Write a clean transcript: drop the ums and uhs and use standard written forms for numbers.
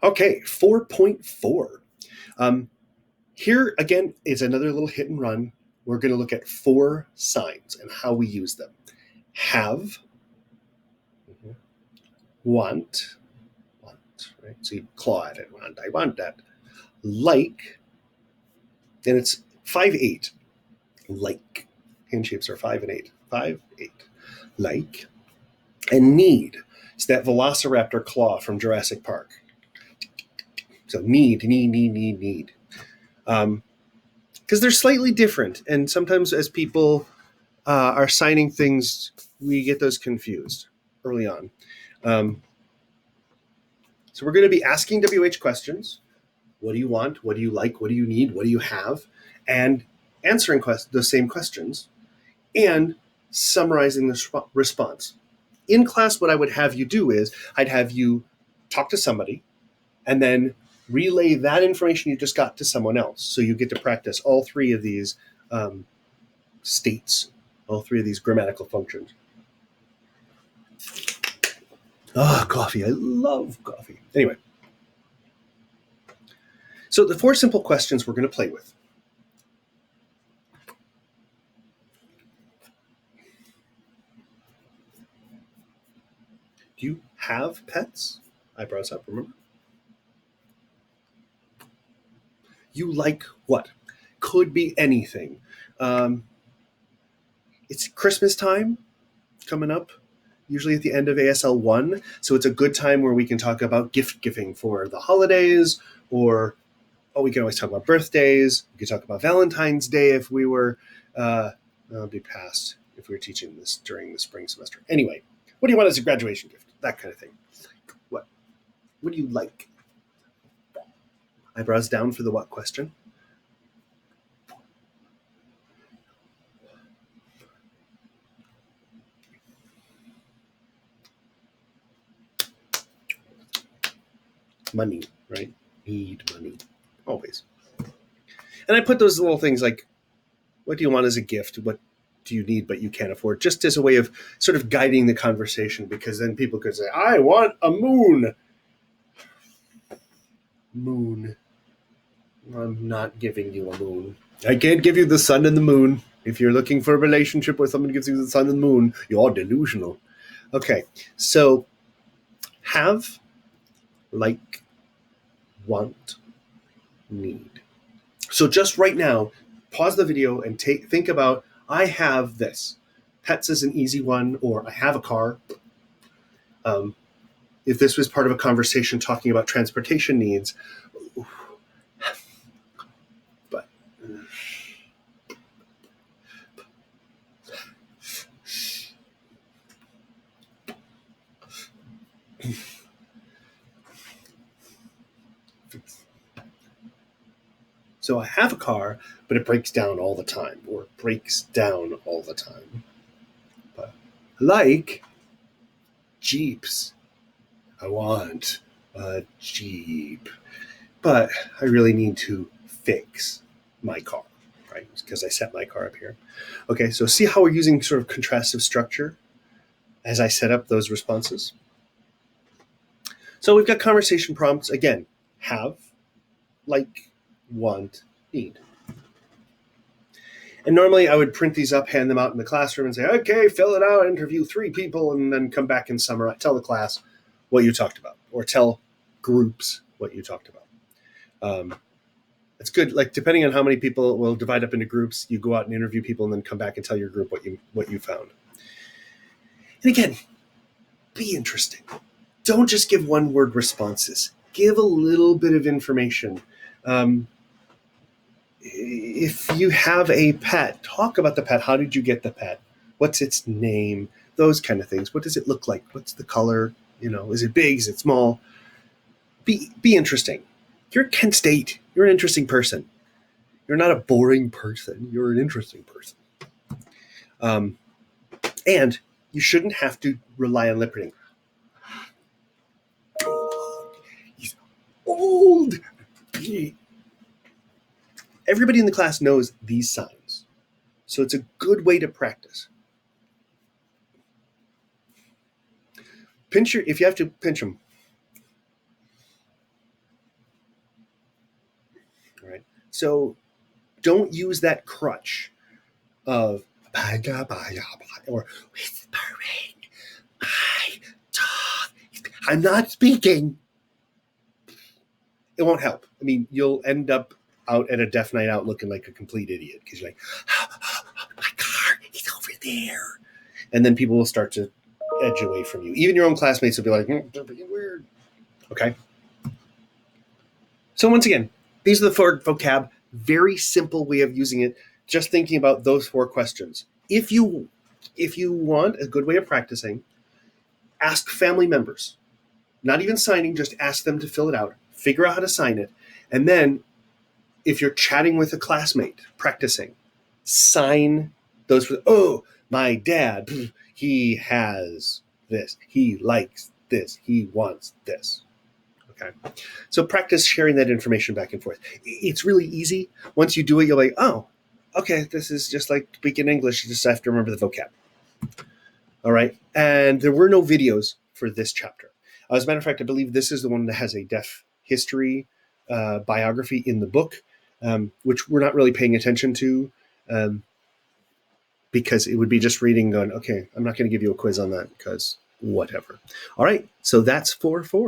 Okay, 4.4. Here again is another little hit and run. We're going to look at 4 signs and how we use them. Have, want, right? So you claw at it, I want that. Like, and it's 5-8. Like. Hand shapes are 5 and 8. 5, 8. Like. And need. It's that velociraptor claw from Jurassic Park. So need. Because they're slightly different. And sometimes as people are signing things, we get those confused early on. So we're going to be asking WH questions. What do you want? What do you like? What do you need? What do you have? And answering those same questions and summarizing the response. In class, what I would have you do is I'd have you talk to somebody and then relay that information you just got to someone else. So you get to practice all 3 of these states, all 3 of these grammatical functions. Coffee. I love coffee. Anyway. So the 4 simple questions we're going to play with. Do you have pets? Eyebrows up, remember? You like what? Could be anything. It's Christmas time coming up, usually at the end of ASL 1. So it's a good time where we can talk about gift giving for the holidays, or we can always talk about birthdays. We can talk about Valentine's Day if we were, that'll be past if we were teaching this during the spring semester. Anyway, what do you want as a graduation gift? That kind of thing. What do you like? Eyebrows down for the what question? Money, right? Need money. Always. And I put those little things like, what do you want as a gift? What do you need but you can't afford? Just as a way of sort of guiding the conversation, because then people could say, I want a moon. Moon. I'm not giving you a moon. I can't give you the sun and the moon. If you're looking for a relationship where someone gives you the sun and the moon, you're delusional. Okay, so have, like, want, need. So just right now, pause the video and think about, I have this. Pets is an easy one, or I have a car. If this was part of a conversation talking about transportation needs, but so I have a car, but it breaks down all the time, or it breaks down all the time. But like Jeeps, I want a Jeep, but I really need to fix my car, right? Because I set my car up here. Okay, so see how we're using sort of contrastive structure as I set up those responses? So we've got conversation prompts. Again, have, like, want, need. And normally I would print these up, hand them out in the classroom and say, okay, fill it out, interview 3 people, and then come back and summarize, tell the class what you talked about, or tell groups what you talked about. It's good. Like, depending on how many people, will divide up into groups. You go out and interview people and then come back and tell your group what you found. And again, be interesting. Don't just give one-word responses. Give a little bit of information. If you have a pet, talk about the pet. How did you get the pet? What's its name? Those kind of things. What does it look like? What's the color? Is it big? Is it small? Be interesting. You're at Kent State. You're an interesting person. You're not a boring person. You're an interesting person. And you shouldn't have to rely on lip reading. He's old. Everybody in the class knows these signs. So it's a good way to practice. If you have to, pinch them. All right. So don't use that crutch of or whispering. My dog. I'm not speaking. It won't help. I mean, you'll end up out at a deaf night out looking like a complete idiot because you're like, my car is over there. And then people will start to edge away from you. Even your own classmates will be like, they're being weird. Okay. So once again, these are the 4 vocab. Very simple way of using it. Just thinking about those 4 questions. If you want a good way of practicing, ask family members. Not even signing, just ask them to fill it out. Figure out how to sign it. And then if you're chatting with a classmate, practicing, sign those. Oh, my dad, he has this. He likes this. He wants this. Okay. So practice sharing that information back and forth. It's really easy. Once you do it, you're like, oh, okay, this is just like speaking English. You just have to remember the vocab. All right. And there were no videos for this chapter. As a matter of fact, I believe this is the one that has a deaf history biography in the book, which we're not really paying attention to because it would be just reading going, okay, I'm not going to give you a quiz on that because whatever. All right. So that's 4-4.